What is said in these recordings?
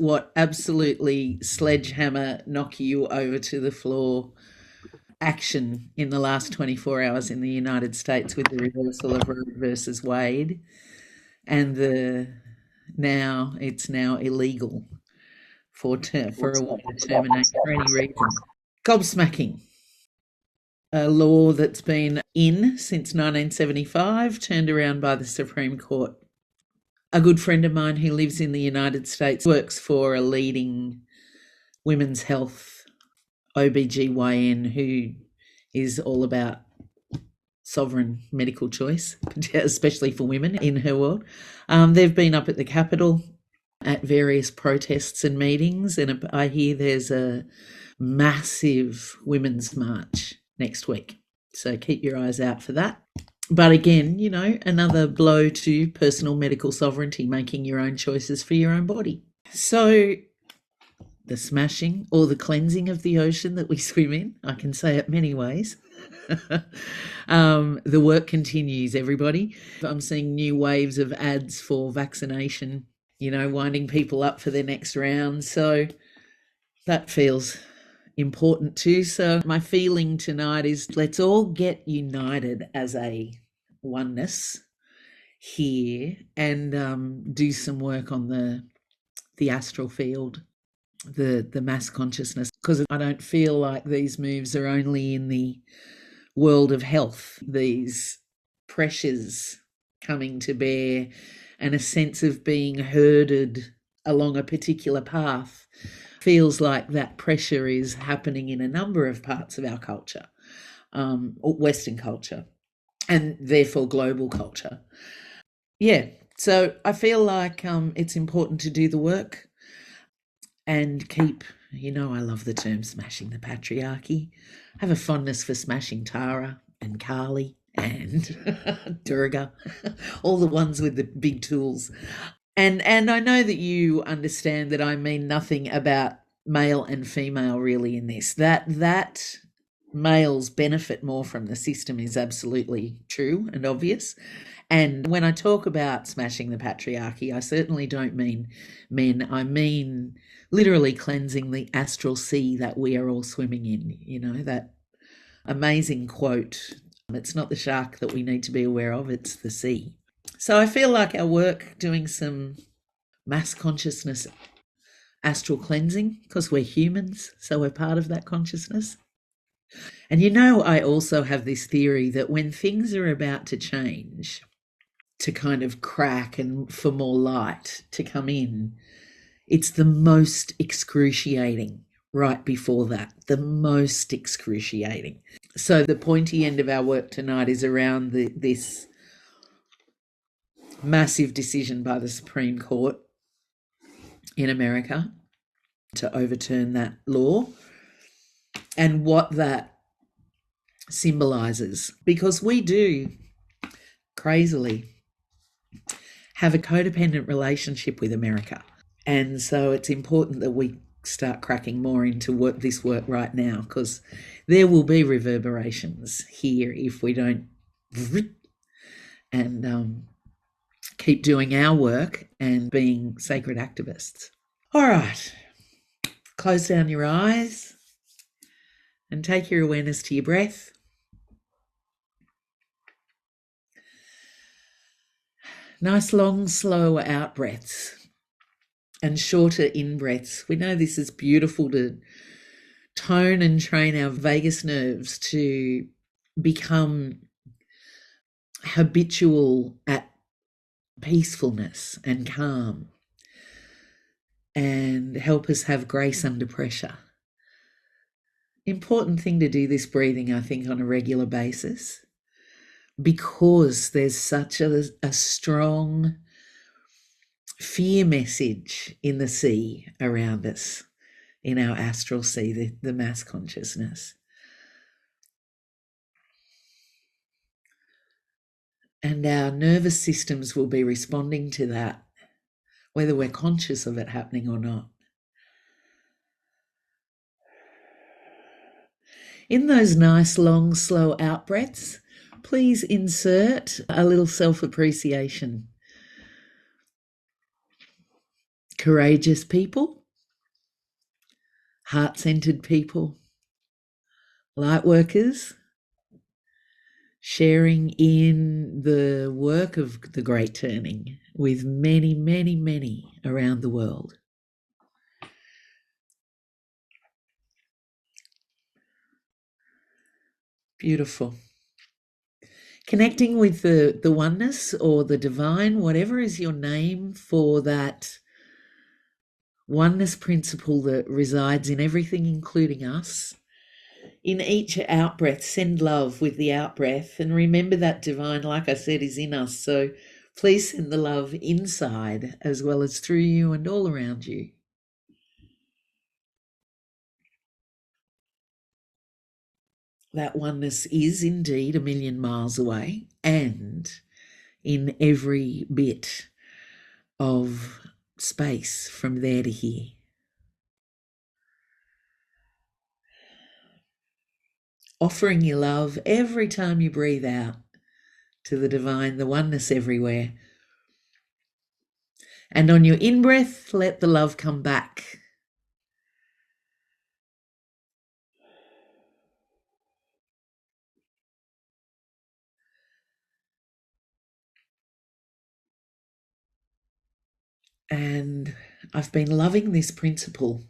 what absolutely sledgehammer knock you over to the floor action in the last 24 hours in the United States with the reversal of Roe versus Wade, and it's now illegal for a woman to terminate for any reason. Gobsmacking. A law that's been in since 1975, turned around by the Supreme Court. A good friend of mine who lives in the United States works for a leading women's health OBGYN who is all about sovereign medical choice, especially for women in her world. They've been up at the Capitol at various protests and meetings, and I hear there's a massive women's march next week. So keep your eyes out for that. But again, another blow to personal medical sovereignty, making your own choices for your own body. So the smashing or the cleansing of the ocean that we swim in, I can say it many ways. The work continues, everybody. I'm seeing new waves of ads for vaccination, winding people up for their next round. So that feels important too. So my feeling tonight is let's all get united as a oneness here and do some work on the astral field, the mass consciousness, because I don't feel like these moves are only in the world of health. These pressures coming to bear and a sense of being herded along a particular path feels like that pressure is happening in a number of parts of our culture, Western culture, and therefore global culture. Yeah, so I feel like it's important to do the work and keep, I love the term smashing the patriarchy. I have a fondness for smashing Tara and Kali and Durga, all the ones with the big tools. And I know that you understand that I mean nothing about male and female really in this. That males benefit more from the system is absolutely true and obvious. And when I talk about smashing the patriarchy, I certainly don't mean men. I mean literally cleansing the astral sea that we are all swimming in. That amazing quote, it's not the shark that we need to be aware of, it's the sea. So I feel like our work doing some mass consciousness astral cleansing, because we're humans, so we're part of that consciousness. And I also have this theory that when things are about to change, to kind of crack and for more light to come in, it's the most excruciating right before that, the most excruciating. So the pointy end of our work tonight is around this massive decision by the Supreme Court in America to overturn that law and what that symbolizes, because we do crazily have a codependent relationship with America, and so it's important that we start cracking more into this work right now, because there will be reverberations here if we don't and keep doing our work and being sacred activists. All right, close down your eyes and take your awareness to your breath. Nice long, slow out breaths and shorter in breaths. We know this is beautiful to tone and train our vagus nerves to become habitual at peacefulness and calm and help us have grace under pressure. Important thing to do this breathing, I think, on a regular basis, because there's such a strong fear message in the sea around us, in our astral sea, the mass consciousness. And our nervous systems will be responding to that, whether we're conscious of it happening or not. In those nice, long, slow out breaths, please insert a little self-appreciation. courageous people, heart-centered people, light workers, sharing in the work of the Great Turning with many, many, many around the world. Beautiful. Connecting with the oneness or the divine, whatever is your name for that oneness principle that resides in everything, including us. In each out-breath, send love with the out-breath, and remember that divine, like I said, is in us. So please send the love inside as well as through you and all around you. That oneness is indeed a million miles away and in every bit of space from there to here. Offering your love every time you breathe out to the divine, the oneness everywhere. And on your in-breath, let the love come back. And I've been loving this principle,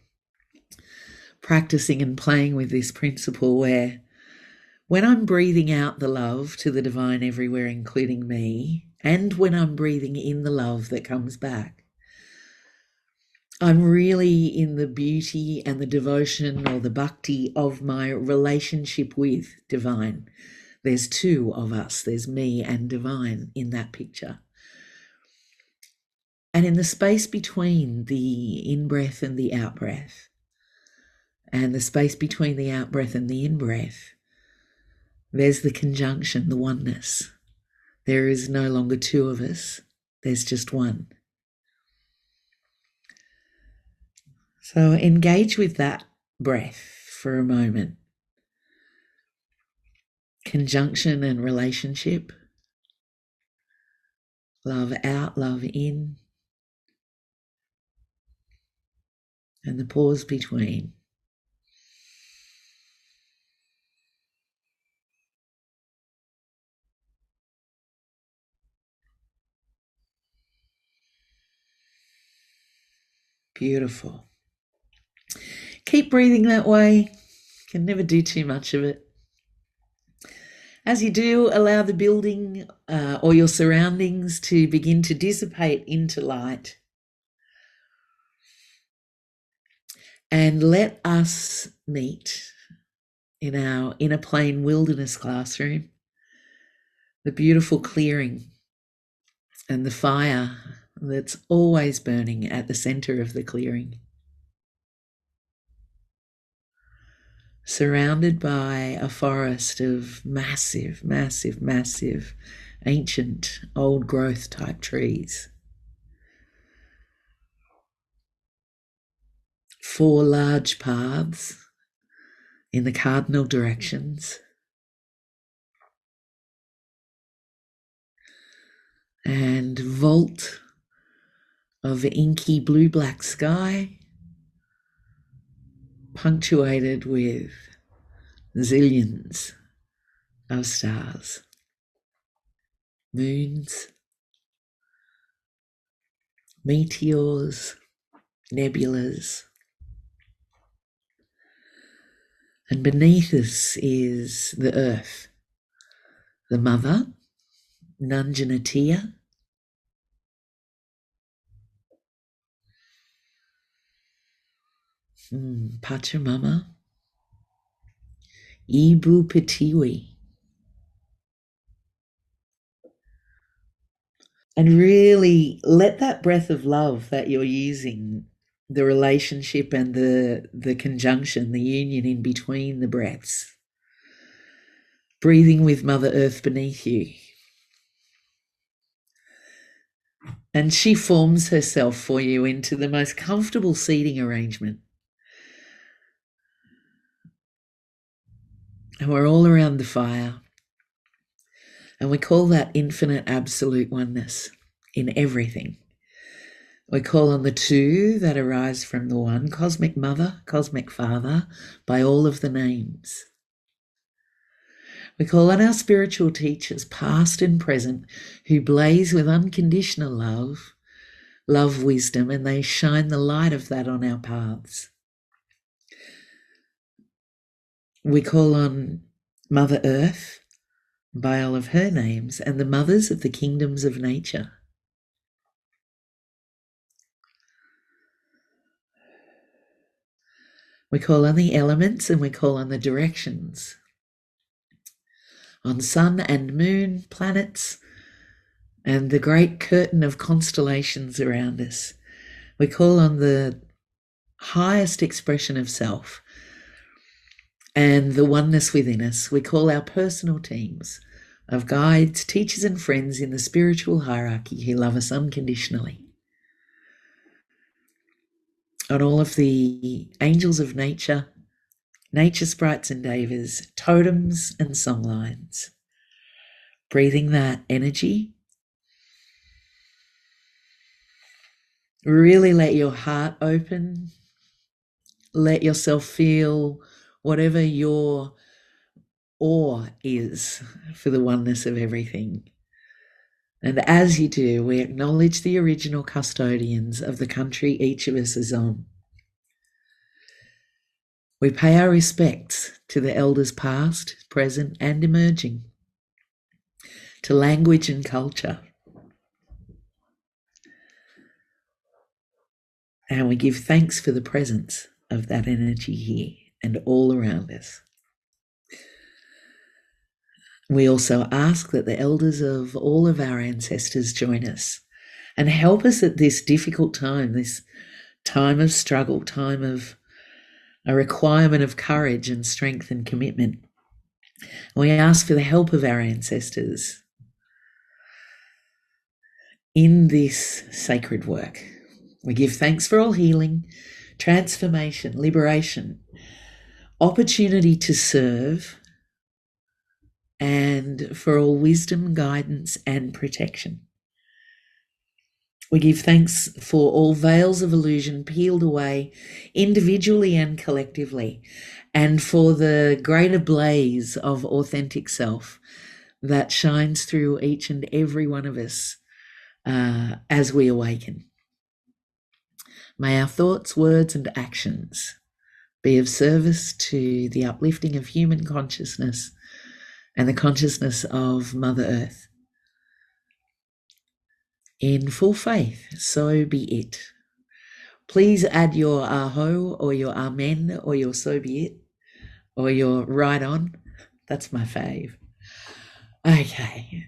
practicing and playing with this principle where when I'm breathing out the love to the divine everywhere, including me, and when I'm breathing in the love that comes back, I'm really in the beauty and the devotion or the bhakti of my relationship with divine. There's two of us, there's me and divine in that picture. And in the space between the in-breath and the out-breath, and the space between the out-breath and the in-breath, there's the conjunction, the oneness. There is no longer two of us, there's just one. So engage with that breath for a moment. Conjunction and relationship. Love out, love in. And the pause between. Beautiful. Keep breathing that way. Can never do too much of it. As you do, allow the building or your surroundings to begin to dissipate into light. And let us meet in our inner plane wilderness classroom, the beautiful clearing and the fire that's always burning at the center of the clearing. Surrounded by a forest of massive, massive, massive, ancient, old growth type trees. 4 large paths in the cardinal directions. And vault of inky blue-black sky, punctuated with zillions of stars, moons, meteors, nebulas. And beneath us is the earth, the mother, Nanjanatia, Pachamama, Ibu Petiwi. And really let that breath of love that you're using, the relationship and the conjunction, the union in between the breaths, breathing with Mother Earth beneath you. And she forms herself for you into the most comfortable seating arrangement. And we're all around the fire. And we call that infinite absolute oneness in everything. We call on the two that arise from the one, cosmic mother, cosmic father, by all of the names. We call on our spiritual teachers, past and present, who blaze with unconditional love, wisdom, and they shine the light of that on our paths. We call on Mother Earth by all of her names and the mothers of the kingdoms of nature. We call on the elements and we call on the directions, on sun and moon, planets, and the great curtain of constellations around us. We call on the highest expression of self and the oneness within us. We call our personal teams of guides, teachers, and friends in the spiritual hierarchy who love us unconditionally. On all of the angels of nature, nature sprites and devas, totems and songlines. Breathing that energy. Really let your heart open. Let yourself feel whatever your awe is for the oneness of everything. And as you do, we acknowledge the original custodians of the country each of us is on. We pay our respects to the elders past, present, and emerging, to language and culture. And we give thanks for the presence of that energy here and all around us. We also ask that the elders of all of our ancestors join us and help us at this difficult time, this time of struggle, time of a requirement of courage and strength and commitment. We ask for the help of our ancestors in this sacred work. We give thanks for all healing, transformation, liberation, opportunity to serve, and for all wisdom, guidance, and protection. We give thanks for all veils of illusion peeled away individually and collectively, and for the greater blaze of authentic self that shines through each and every one of us as we awaken. May our thoughts, words, and actions be of service to the uplifting of human consciousness and the consciousness of Mother Earth. In full faith, so be it. Please add your aho or your amen or your so be it or your right on. That's my fave. Okay.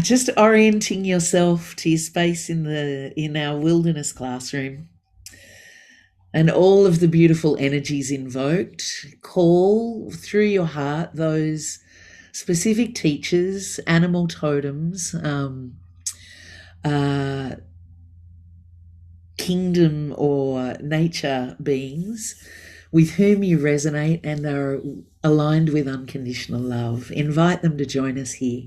Just orienting yourself to your space in our wilderness classroom. And all of the beautiful energies invoked, call through your heart those specific teachers, animal totems, kingdom or nature beings with whom you resonate and are aligned with unconditional love. Invite them to join us here.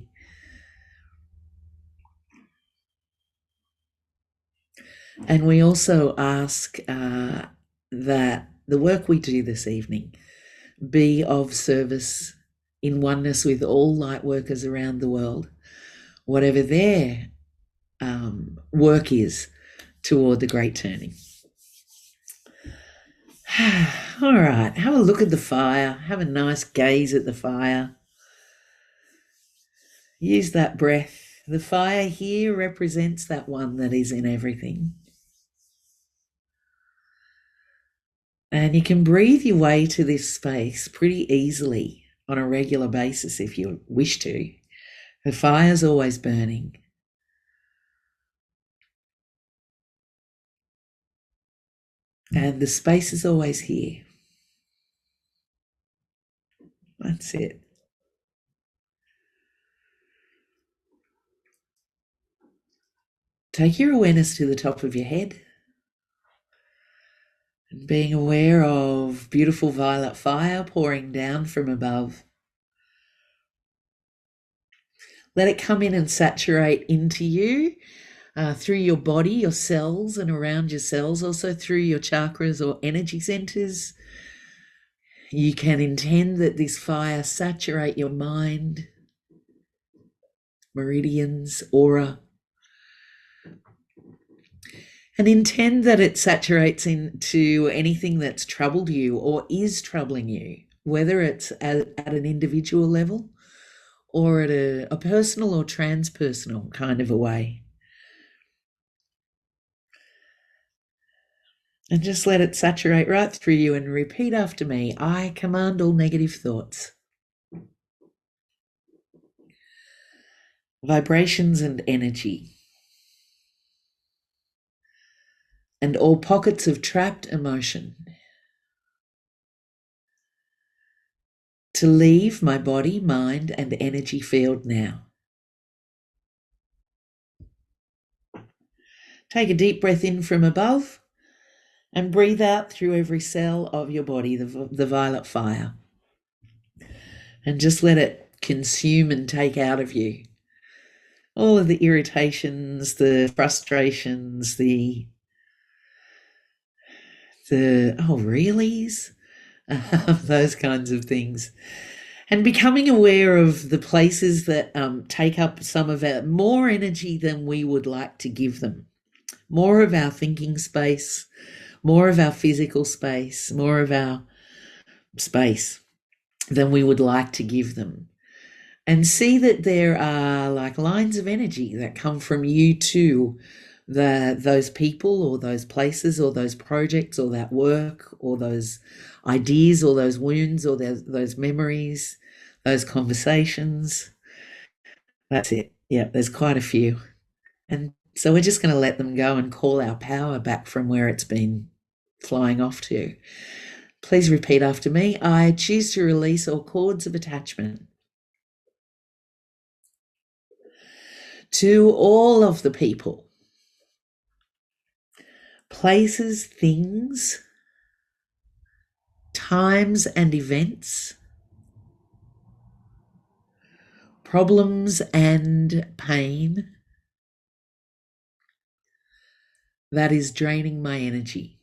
And we also ask that the work we do this evening be of service in oneness with all light workers around the world, whatever their work is toward the great turning. All right, have a look at the fire. Have a nice gaze at the fire. Use that breath. The fire here represents that one that is in everything. And you can breathe your way to this space pretty easily on a regular basis if you wish to. The fire's always burning. And the space is always here. That's it. Take your awareness to the top of your head. And being aware of beautiful violet fire pouring down from above. Let it come in and saturate into you through your body, your cells, and around your cells, also through your chakras or energy centers. You can intend that this fire saturate your mind, meridians, aura, and intend that it saturates into anything that's troubled you or is troubling you, whether it's at an individual level or at a personal or transpersonal kind of a way. And just let it saturate right through you and repeat after me. I command all negative thoughts, vibrations and energy, and all pockets of trapped emotion to leave my body, mind, and energy field now. Take a deep breath in from above and breathe out through every cell of your body, the violet fire. And just let it consume and take out of you all of the irritations, the frustrations, the oh reallys, those kinds of things. And becoming aware of the places that take up some of our more energy than we would like to give them. More of our thinking space, more of our physical space, more of our space than we would like to give them. And see that there are like lines of energy that come from you to those people or those places or those projects or that work or those ideas or those wounds or those memories, those conversations. That's it. Yeah, there's quite a few. And so we're just going to let them go and call our power back from where it's been flying off to. Please repeat after me. I choose to release all cords of attachment to all of the people, places, things, times and events, problems and pain that is draining my energy.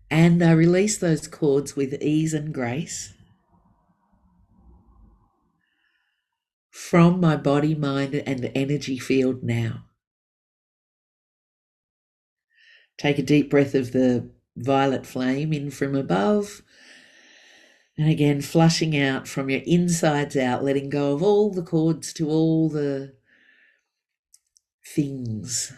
And I release those cords with ease and grace from my body, mind, and energy field now. Take a deep breath of the violet flame in from above. And again, flushing out from your insides out, letting go of all the cords to all the things.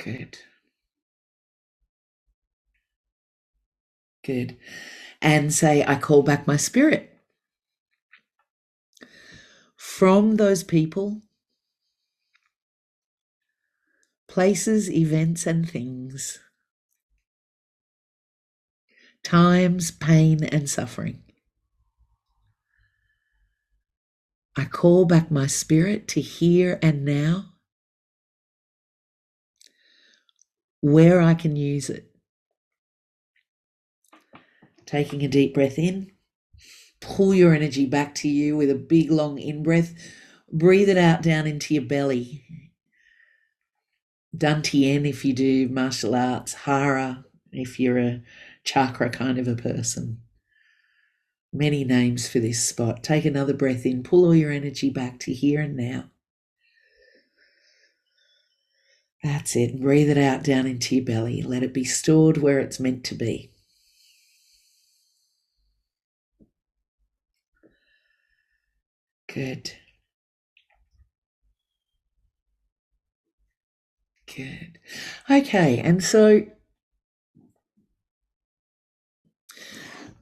Good. Good. And say, I call back my spirit from those people, places, events, and things, times, pain, and suffering. I call back my spirit to here and now, where I can use it. Taking a deep breath in, pull your energy back to you with a big long in-breath. Breathe it out down into your belly. Dantian if you do martial arts, Hara if you're a chakra kind of a person. Many names for this spot. Take another breath in, pull all your energy back to here and now. That's it. Breathe it out down into your belly. Let it be stored where it's meant to be. Good. Good. Okay, and so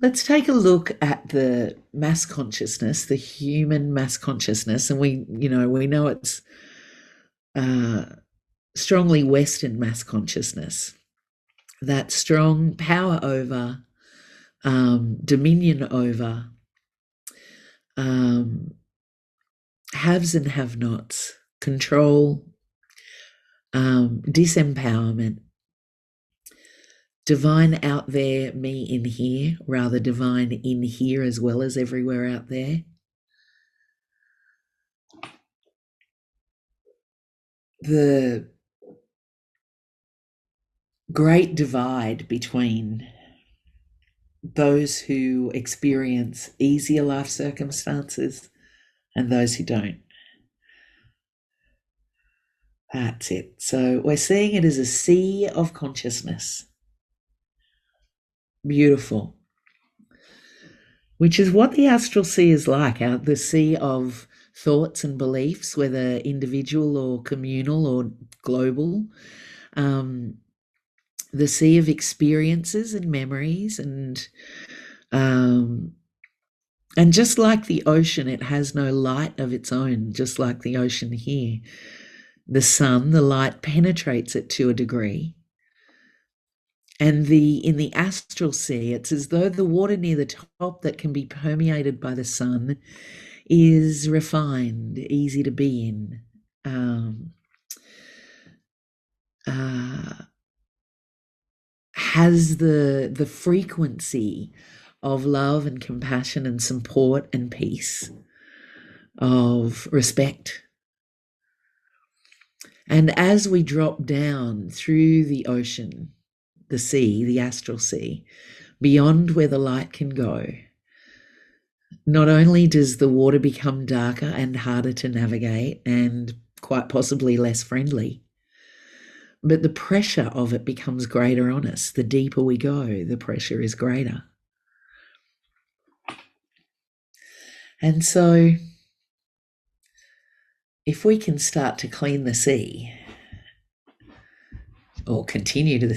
let's take a look at the mass consciousness, the human mass consciousness, and we know it's strongly Western mass consciousness, that strong power over, dominion over, haves and have-nots, control, disempowerment, divine out there, me in here, rather divine in here as well as everywhere out there. The great divide between those who experience easier life circumstances and those who don't. That's it. So we're seeing it as a sea of consciousness. Beautiful. Which is what the astral sea is like, the sea of thoughts and beliefs, whether individual or communal or global. The sea of experiences and memories, and just like the ocean, it has no light of its own, just like the ocean here. The sun, the light penetrates it to a degree. And in the astral sea, it's as though the water near the top that can be permeated by the sun is refined, easy to be in, has the frequency of love and compassion and support and peace, of respect. And as we drop down through the ocean, the sea, the astral sea, beyond where the light can go, not only does the water become darker and harder to navigate and quite possibly less friendly, but the pressure of it becomes greater on us. The deeper we go, the pressure is greater. And so if we can start to clean the sea, or continue to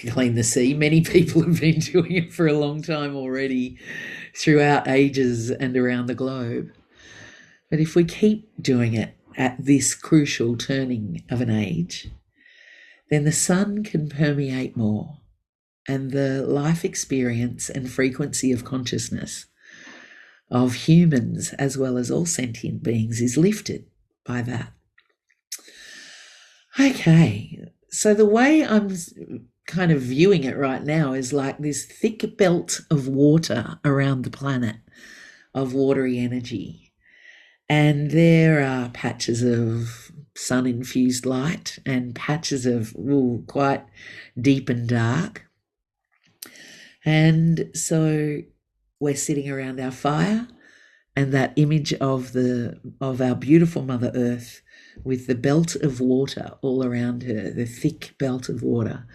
clean the sea, many people have been doing it for a long time already, throughout ages and around the globe. But if we keep doing it at this crucial turning of an age, then the sun can permeate more, and the life experience and frequency of consciousness of humans as well as all sentient beings is lifted by that. Okay, so the way I'm kind of viewing it right now is like this thick belt of water around the planet, of watery energy. And there are patches of sun-infused light and patches of quite deep and dark. And so we're sitting around our fire, and that image of our beautiful Mother Earth with the belt of water all around her, the thick belt of water,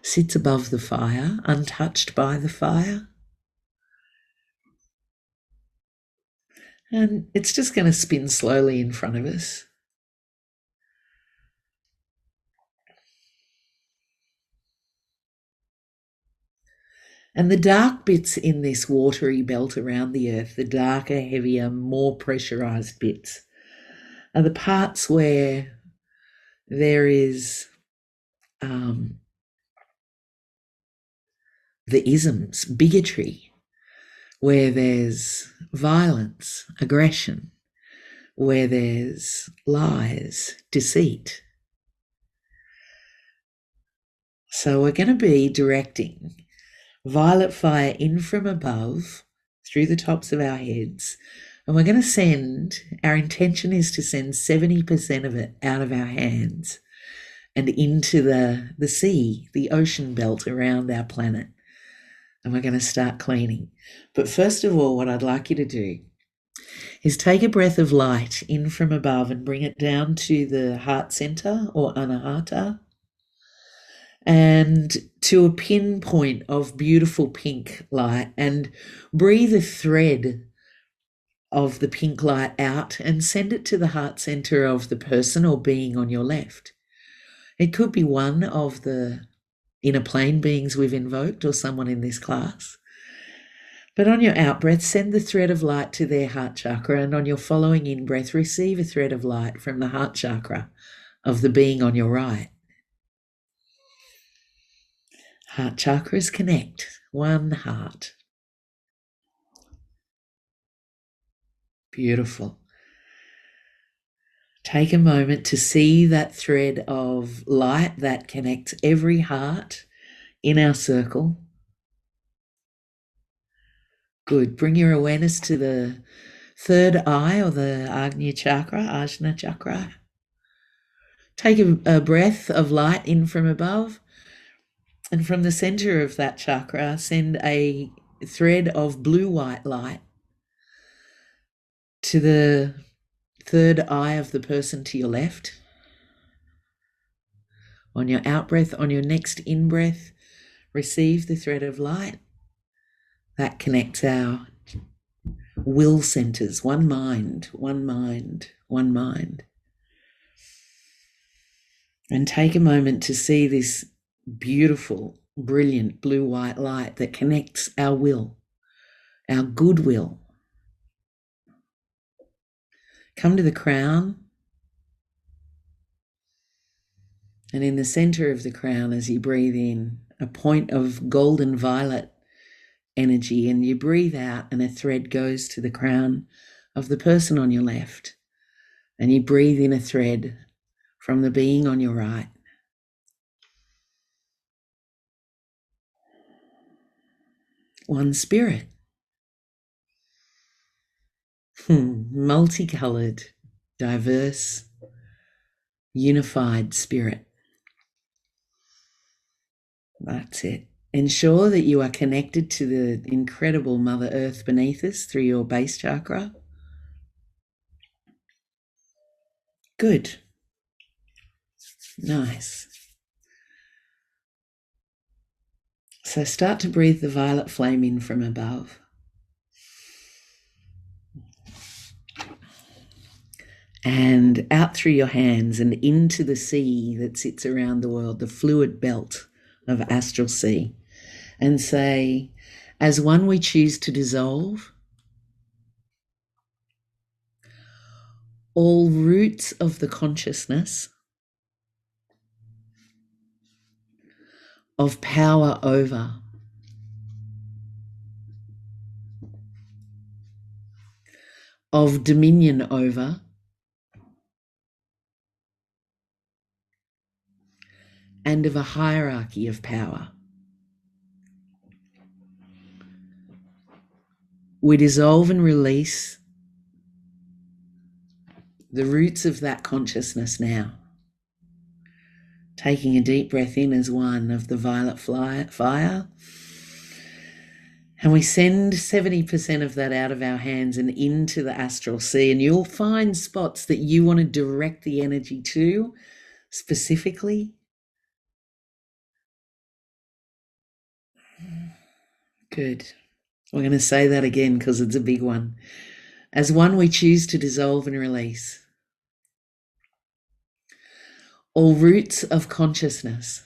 sits above the fire, untouched by the fire. And it's just going to spin slowly in front of us. And the dark bits in this watery belt around the earth, the darker, heavier, more pressurized bits, are the parts where there is the isms, bigotry, where there's violence, aggression, where there's lies, deceit. So we're going to be directing violet fire in from above through the tops of our heads, and we're going to send, our intention is to send 70% of it out of our hands and into the sea, the ocean belt around our planet. And we're going to start cleaning. But first of all, what I'd like you to do is take a breath of light in from above and bring it down to the heart center, or anahata, and to a pinpoint of beautiful pink light, and breathe a thread of the pink light out and send it to the heart center of the person or being on your left. It could be one of the inner plane beings we've invoked, or someone in this class. But on your out breath, send the thread of light to their heart chakra, and on your following in breath, receive a thread of light from the heart chakra of the being on your right. Heart chakras connect, one heart. Beautiful. Take a moment to see that thread of light that connects every heart in our circle. Good. Bring your awareness to the third eye, or the Ajna chakra. Take a breath of light in from above, and from the center of that chakra, send a thread of blue-white light to the third eye of the person to your left. On your out-breath, on your next in-breath, receive the thread of light. That connects our will centers, one mind, one mind, one mind. And take a moment to see this beautiful, brilliant blue-white light that connects our will, our goodwill. Come to the crown. And in the center of the crown, as you breathe in, a point of golden violet energy, and you breathe out and a thread goes to the crown of the person on your left, and you breathe in a thread from the being on your right. One spirit. Multicolored, diverse, unified spirit. That's it. Ensure that you are connected to the incredible Mother Earth beneath us through your base chakra. Good. Nice. So start to breathe the violet flame in from above. And out through your hands and into the sea that sits around the world, the fluid belt of astral sea. And say, as one we choose to dissolve all roots of the consciousness of power over, of dominion over, and of a hierarchy of power. We dissolve and release the roots of that consciousness now. Taking a deep breath in as one of the violet fire. And we send 70% of that out of our hands and into the astral sea. And you'll find spots that you want to direct the energy to specifically. Good. We're going to say that again because it's a big one. As one we choose to dissolve and release all roots of consciousness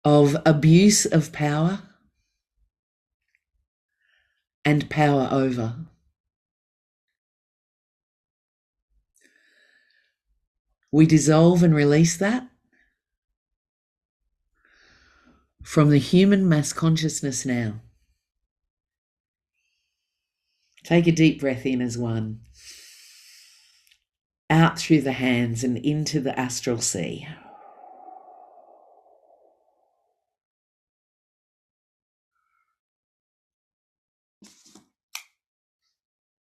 of abuse of power and power over. We dissolve and release that from the human mass consciousness now. Take a deep breath in as one. Out through the hands and into the astral sea.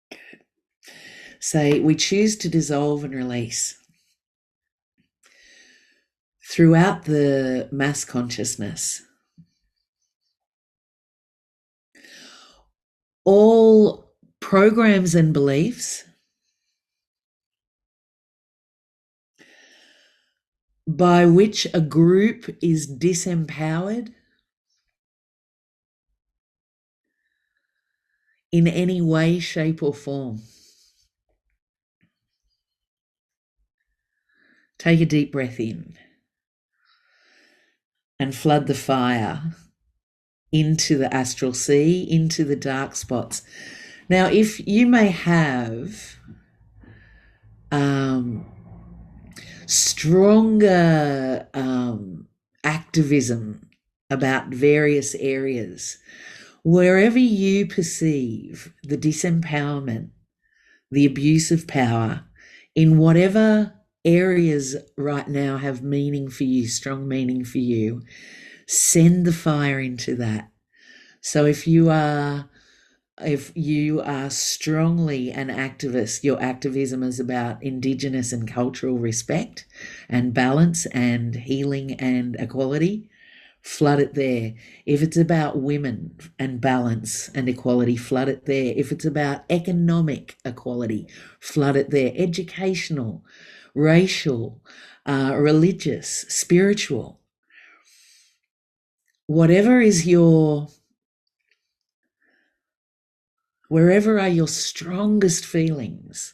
Good. Say, we choose to dissolve and release throughout the mass consciousness all programs and beliefs by which a group is disempowered in any way, shape, or form. Take a deep breath in and flood the fire into the astral sea, into the dark spots. Now, if you may have stronger activism about various areas, wherever you perceive the disempowerment, the abuse of power, in whatever areas right now have meaning for you, strong meaning for you, send the fire into that. So if you are strongly an activist, your activism is about Indigenous and cultural respect and balance and healing and equality, flood it there. If it's about women and balance and equality, flood it there. If it's about economic equality, flood it there. Educational, racial, religious, spiritual, whatever is wherever are your strongest feelings.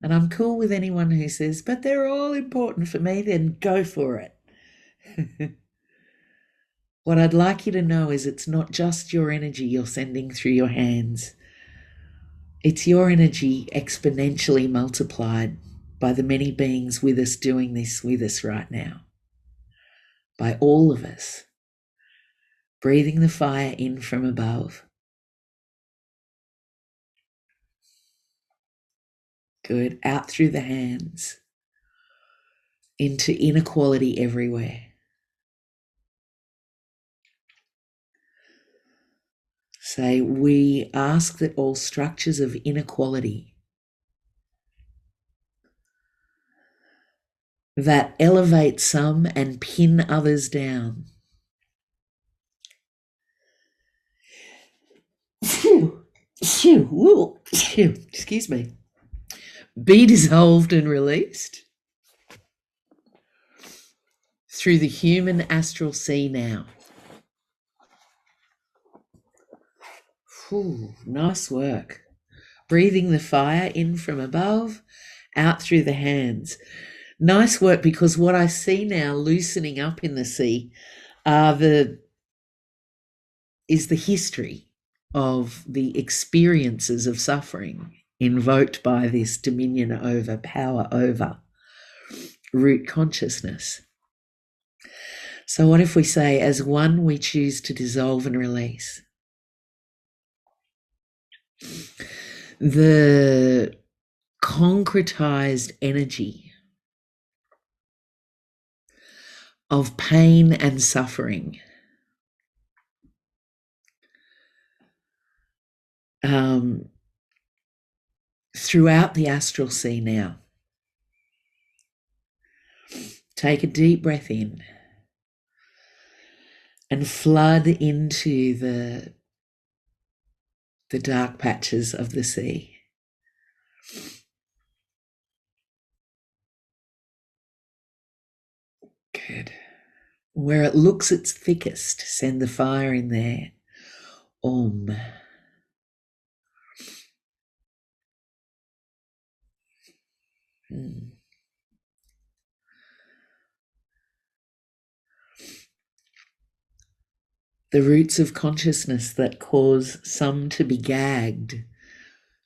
And I'm cool with anyone who says, but they're all important for me, then go for it. What I'd like you to know is it's not just your energy you're sending through your hands. It's your energy exponentially multiplied by the many beings with us doing this with us right now. By all of us. Breathing the fire in from above. Good. Out through the hands. Into inequality everywhere. Say, we ask that all structures of inequality that elevate some and pin others down. Excuse me. Be dissolved and released through the human astral sea now. Nice work. Breathing the fire in from above, out through the hands. Nice work, because what I see now loosening up in the sea is the history of the experiences of suffering invoked by this dominion over, power over, root consciousness. So what if we say, as one we choose to dissolve and release the concretized energy of pain and suffering throughout the astral sea now. Take a deep breath in and flood into the dark patches of the sea. Good. Where it looks its thickest, send the fire in there. Om. The roots of consciousness that cause some to be gagged,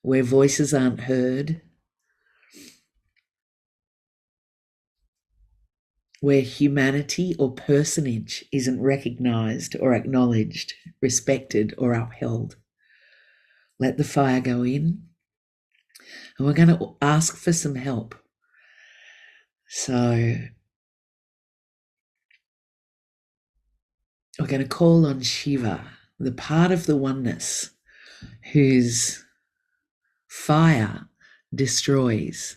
where voices aren't heard, where humanity or personage isn't recognized or acknowledged, respected or upheld. Let the fire go in, and we're going to ask for some help. So we're going to call on Shiva, the part of the oneness whose fire destroys.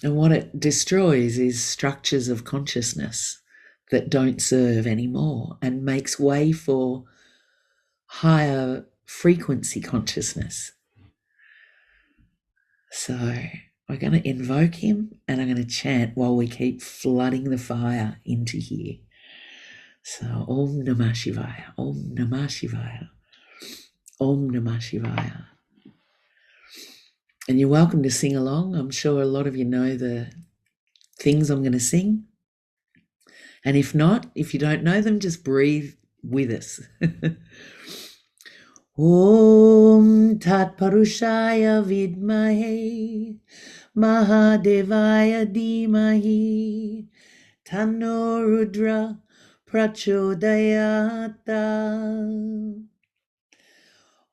And what it destroys is structures of consciousness that don't serve anymore and makes way for higher frequency consciousness. So we're going to invoke him, and I'm going to chant while we keep flooding the fire into here. So Om Namah Shivaya, Om Namah Shivaya, Om Namah Shivaya. And you're welcome to sing along. I'm sure a lot of you know the things I'm going to sing. And if not, if you don't know them, just breathe with us. Om Tat Parushaya Vidmahe Mahadevaya Dhimahi Tanno Rudra Prachodayata.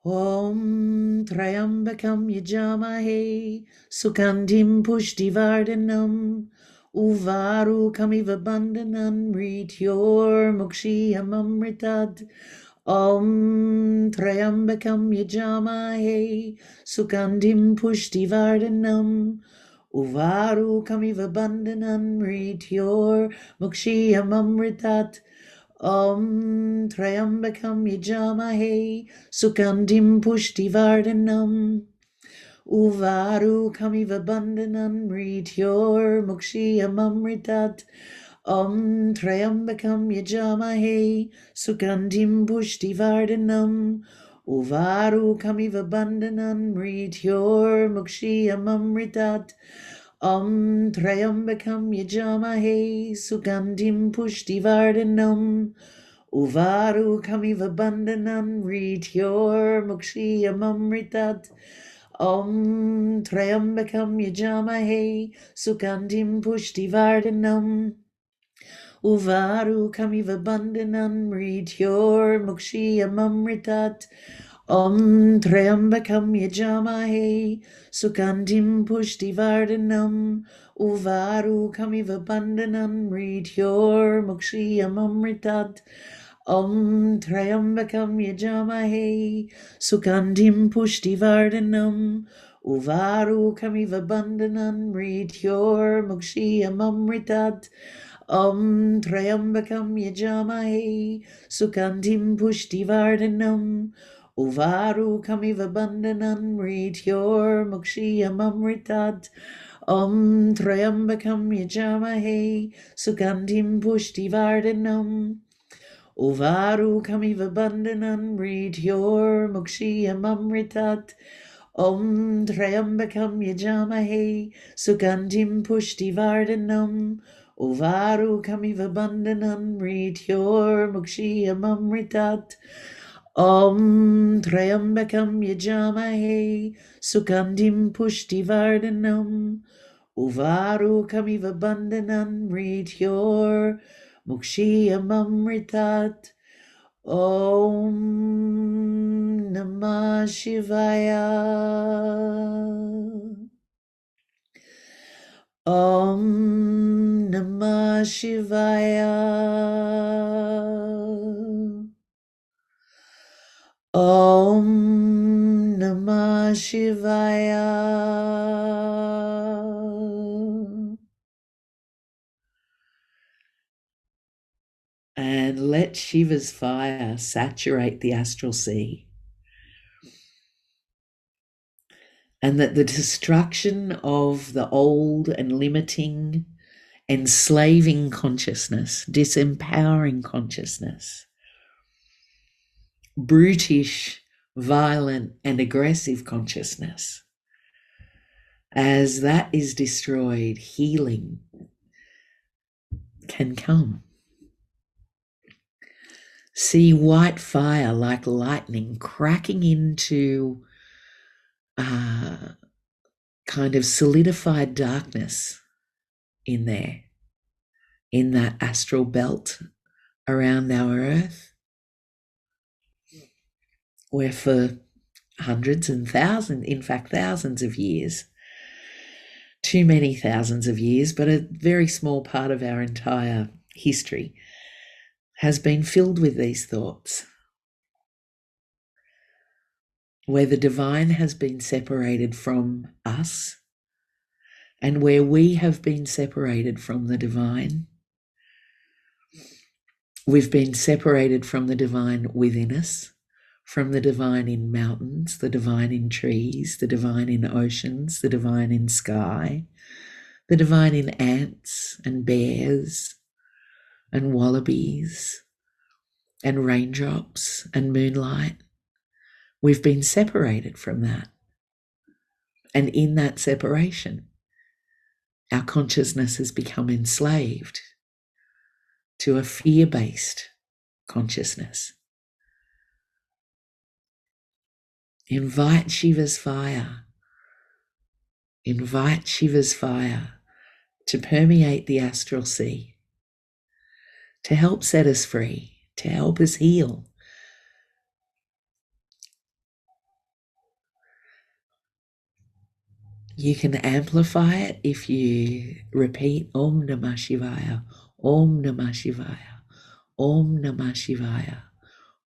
Om Trayambakam Yajamahe Sukandim Pushtivardhanam Uvaru Kamiva Bandhanam Rityor Mukshiyamamritad. Om Trayambakam Yajamahe Sukandim Pushtivardhanam Uvaru Kamiva Bandhanam Rityor Mukshiyamamritat. Om Trayambakam Yajamahe Sukandim Pushtivardhanam Uvaru Kamiva Bandhanam Rityor Mukshiyamamritat. Om Trayambakam Yajamahe Sukandim Pushtivardhanam Uvaru Kamiva Bandhanam Rityor Mukshiyamamritat. Om Trayambakam Yajamahe Sugandim Pushtivardhanam Uvaru Kamiva Bandhanam Rityor Mukshiyamamritat. Om Trayambakam Yajamahe Sugandim Pushtivardhanam Uvaru Kamiva Bandhanam Rityor Mukshiyamamritat. Om Trayambakam Yajamahe Sukandim Pushtivardhanam Uvaru Kamiva Bandhanam Rityor Mukshiyamamritat. Om Trayambakam Yajamahe Sukandim Pushtivardhanam Uvaru Kamiva Bandhanam Rityor Mukshiyamamritat. Om Trayambakam Yajamahe Sukandim Pushtivardhanam Uvaru Kamiva Bandhanam Rityor Mukshiyamamritat. Om Trayambakam Yajamahe Sukandim Pushtivardhanam Uvaru Kamiva Bandhanam Rityor Mukshiyamamritat. Om Trayambakam Yajamahe Sugandim Pushtivardhanam Uvaru Kamiva Bandhanam Rityor Mukshiyamamritat. Om Trayambakam Yajamahe Sugandim Pushtivardhanam Uvaru Kamiva Bandhanam Rityor Mukshiyamamritat. Om Namah Shivaya. Om Namah Shivaya. Om Namah Shivaya. And let Shiva's fire saturate the astral sea. And that the destruction of the old and limiting, enslaving consciousness, disempowering consciousness, brutish, violent, and aggressive consciousness, as that is destroyed, healing can come. See white fire like lightning cracking into kind of solidified darkness in there, in that astral belt around our earth, where for hundreds and thousands, in fact thousands of years, too many thousands of years, but a very small part of our entire history has been filled with these thoughts, where the divine has been separated from us and where we have been separated from the divine. We've been separated from the divine within us, from the divine in mountains, the divine in trees, the divine in oceans, the divine in sky, the divine in ants and bears and wallabies and raindrops and moonlight. We've been separated from that. And in that separation, our consciousness has become enslaved to a fear-based consciousness. Invite Shiva's fire. Invite Shiva's fire to permeate the astral sea, to help set us free, to help us heal, You can amplify it if you repeat Om Namah Shivaya, Om Namah Shivaya, Om Namah Shivaya,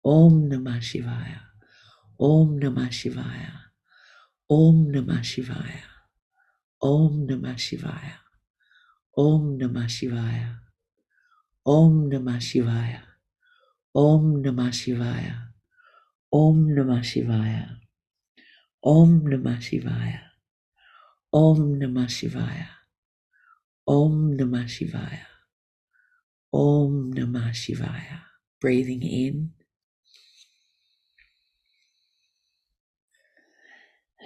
Om Namah Shivaya, Om Namah Shivaya, Om Namah Shivaya, Om Namah Shivaya, Om Namah Shivaya, Om Namah Shivaya, Om Namah Shivaya, Om Namah Shivaya, Om Namah Shivaya, Om Namah Shivaya, Om Namah Shivaya, Om Namah Shivaya. Breathing in,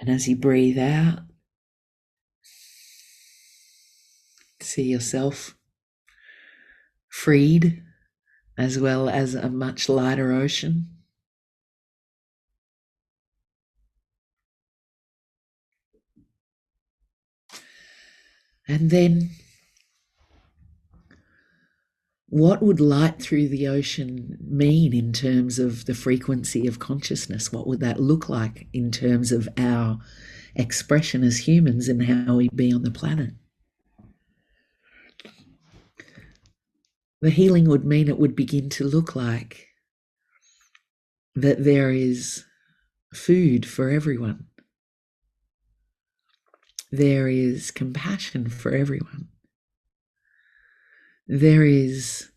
and as you breathe out, see yourself freed as well as a much lighter ocean. And then what would light through the ocean mean in terms of the frequency of consciousness? What would that look like in terms of our expression as humans and how we be on the planet? The healing would mean it would begin to look like that there is food for everyone. There is compassion for everyone. There is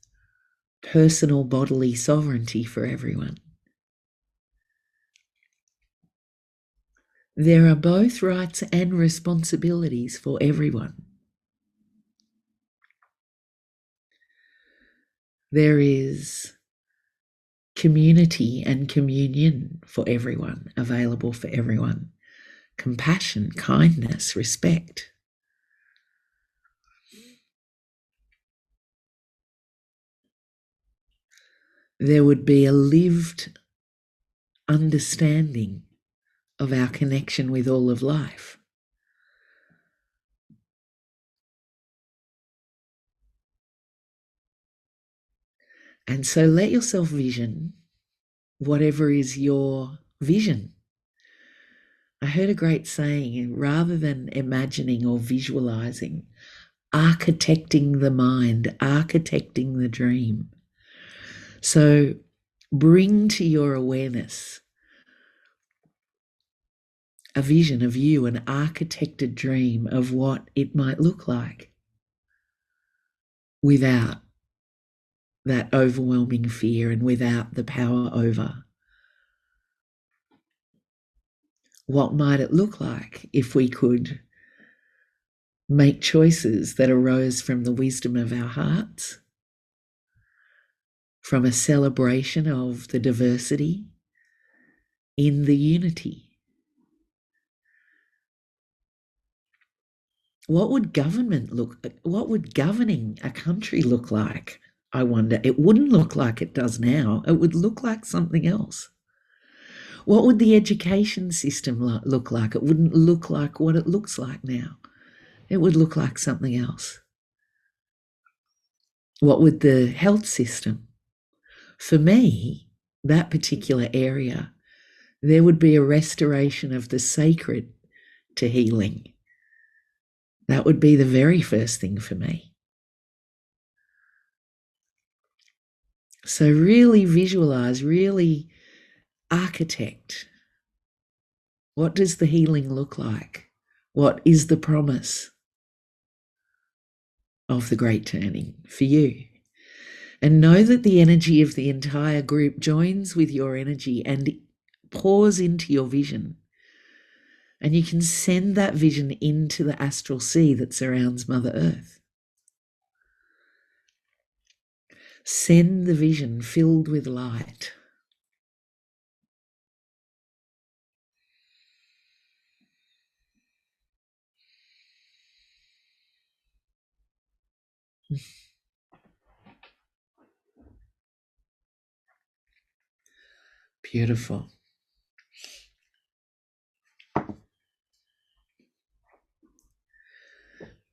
personal bodily sovereignty for everyone. There are both rights and responsibilities for everyone. There is community and communion for everyone, available for everyone. Compassion, kindness, respect. There would be a lived understanding of our connection with all of life. And so let yourself vision whatever is your vision. I heard a great saying, rather than imagining or visualizing, architecting the mind, architecting the dream. So bring to your awareness a vision of you, an architected dream of what it might look like without that overwhelming fear and without the power over. What might it look like if we could make choices that arose from the wisdom of our hearts, from a celebration of the diversity in the unity? What would governing a country look like? I wonder. It wouldn't look like it does now. It would look like something else. What would the education system look like? It wouldn't look like what it looks like now. It would look like something else. What would the health system? For me, that particular area, there would be a restoration of the sacred to healing. That would be the very first thing for me. So really visualize, really architect. What does the healing look like? What is the promise of the great turning for you? And know that the energy of the entire group joins with your energy and pours into your vision. And you can send that vision into the astral sea that surrounds Mother Earth. Send the vision filled with light. Beautiful.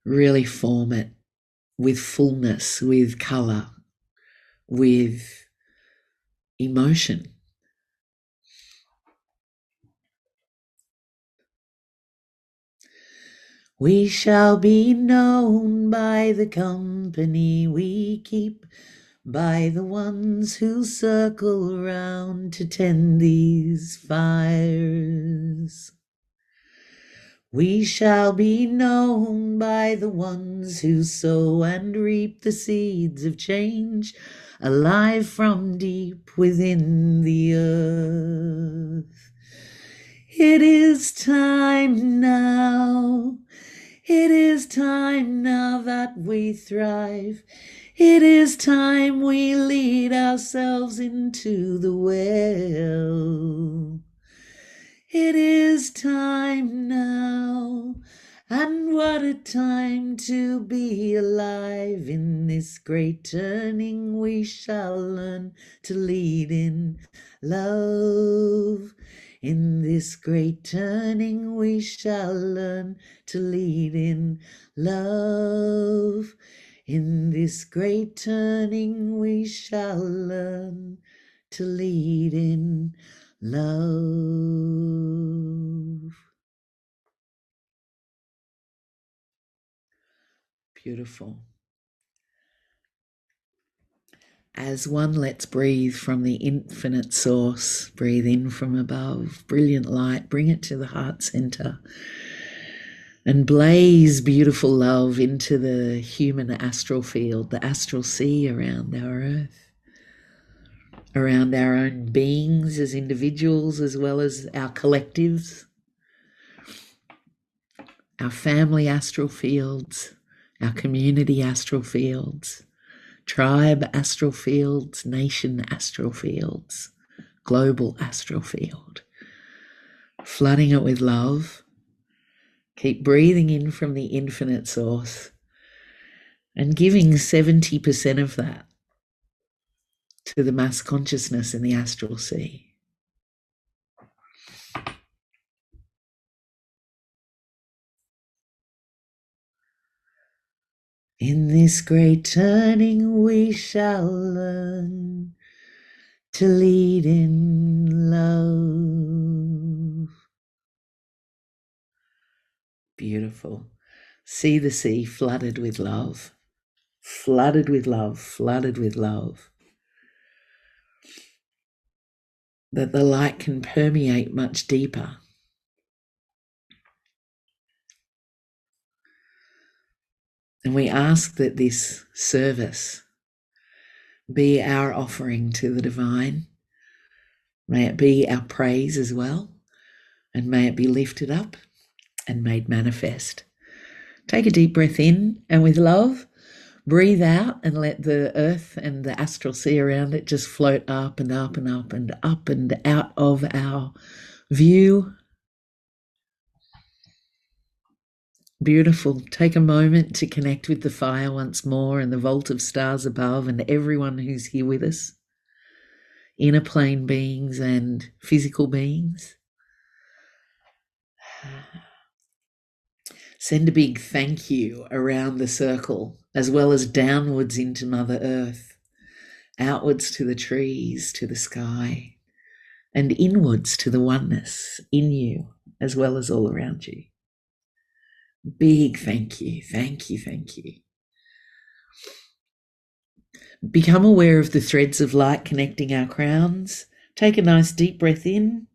Really form it with fullness, with colour, with emotion. We shall be known by the company we keep, by the ones who circle round to tend these fires. We shall be known by the ones who sow and reap the seeds of change, alive from deep within the earth. It is time now. It is time now that we thrive. It is time we lead ourselves into the well. It is time now, and what a time to be alive. In this great turning we shall learn to lead in love. In this great turning we shall learn to lead in love. In this great turning we shall learn to lead in love. Beautiful. As one, let's breathe from the infinite source. Breathe in from above, brilliant light, bring it to the heart center, and blaze beautiful love into the human astral field, the astral sea around our earth, around our own beings as individuals, as well as our collectives, our family astral fields, our community astral fields, tribe astral fields, nation astral fields, global astral field. Flooding it with love. Keep breathing in from the infinite source and giving 70% of that to the mass consciousness in the astral sea. In this great turning we shall learn to lead in love. Beautiful. See the sea flooded with love, flooded with love, flooded with love. That the light can permeate much deeper. And we ask that this service be our offering to the divine. May it be our praise as well, and may it be lifted up and made manifest. Take a deep breath in, and with love, breathe out and let the earth and the astral sea around it just float up and up and up and up and out of our view. Beautiful. Take a moment to connect with the fire once more and the vault of stars above and everyone who's here with us, inner plane beings and physical beings. Send a big thank you around the circle, as well as downwards into Mother Earth, outwards to the trees, to the sky, and inwards to the oneness in you, as well as all around you. Big thank you, thank you, thank you. Become aware of the threads of light connecting our crowns. Take a nice deep breath in,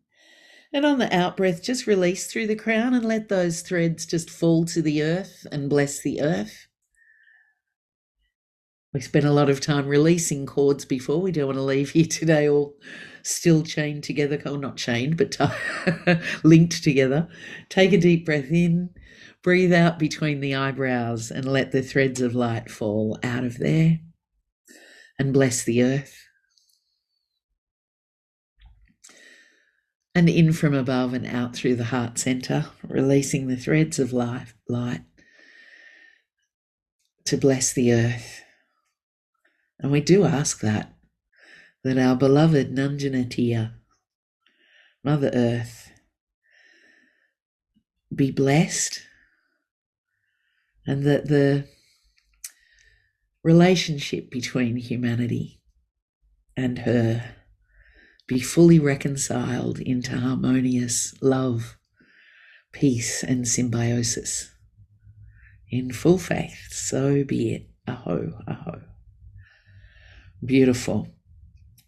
and on the out breath, just release through the crown and let those threads just fall to the earth and bless the earth. We spent a lot of time releasing cords before. We don't want to leave here today all still chained together, well, not chained, but linked together. Take a deep breath in, breathe out between the eyebrows and let the threads of light fall out of there and bless the earth. And in from above and out through the heart center, releasing the threads of light to bless the earth. And we do ask that our beloved Nanjanatia, Mother Earth, be blessed, and that the relationship between humanity and her be fully reconciled into harmonious love, peace, and symbiosis. In full faith, so be it. Aho, aho. Beautiful.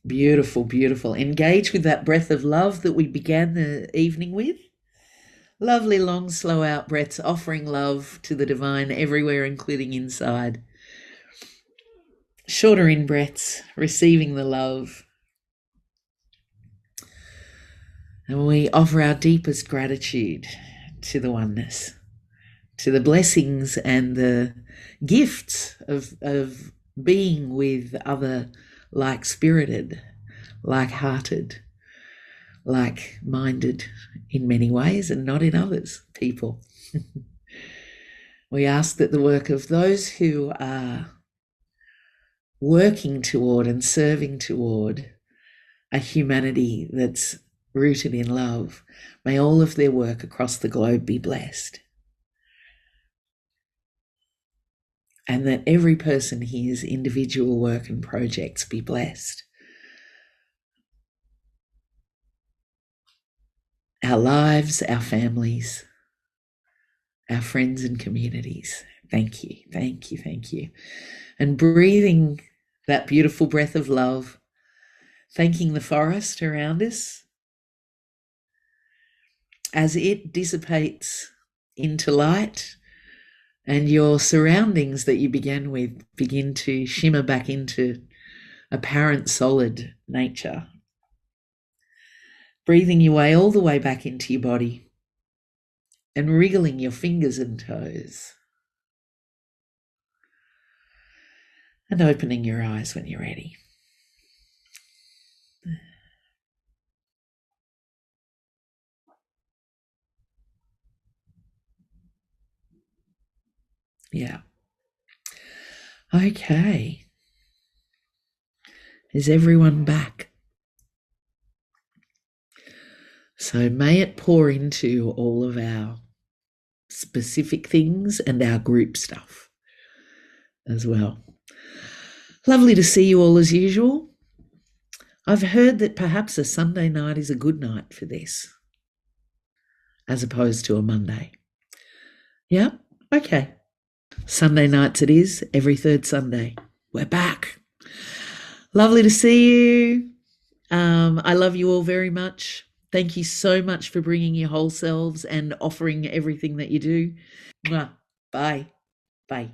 Beautiful, beautiful. Engage with that breath of love that we began the evening with. Lovely, long, slow out breaths, offering love to the divine everywhere, including inside. Shorter in breaths, receiving the love. And we offer our deepest gratitude to the oneness, to the blessings and the gifts of being with other like-spirited, like-hearted, like-minded in many ways and not in others people. We ask that the work of those who are working toward and serving toward a humanity that's rooted in love, may all of their work across the globe be blessed. And that every person here's individual work and projects be blessed. Our lives, our families, our friends and communities. Thank you, thank you, thank you. And breathing that beautiful breath of love, thanking the forest around us as it dissipates into light and your surroundings that you began with begin to shimmer back into apparent solid nature. Breathing your way all the way back into your body and wriggling your fingers and toes. And opening your eyes when you're ready. Yeah. Okay. Is everyone back? So may it pour into all of our specific things and our group stuff as well. Lovely to see you all as usual. I've heard that perhaps a Sunday night is a good night for this, as opposed to a Monday. Yeah? Okay. Sunday nights it is, every third Sunday. We're back. Lovely to see you. I love you all very much. Thank you so much for bringing your whole selves and offering everything that you do. Mwah. Bye. Bye.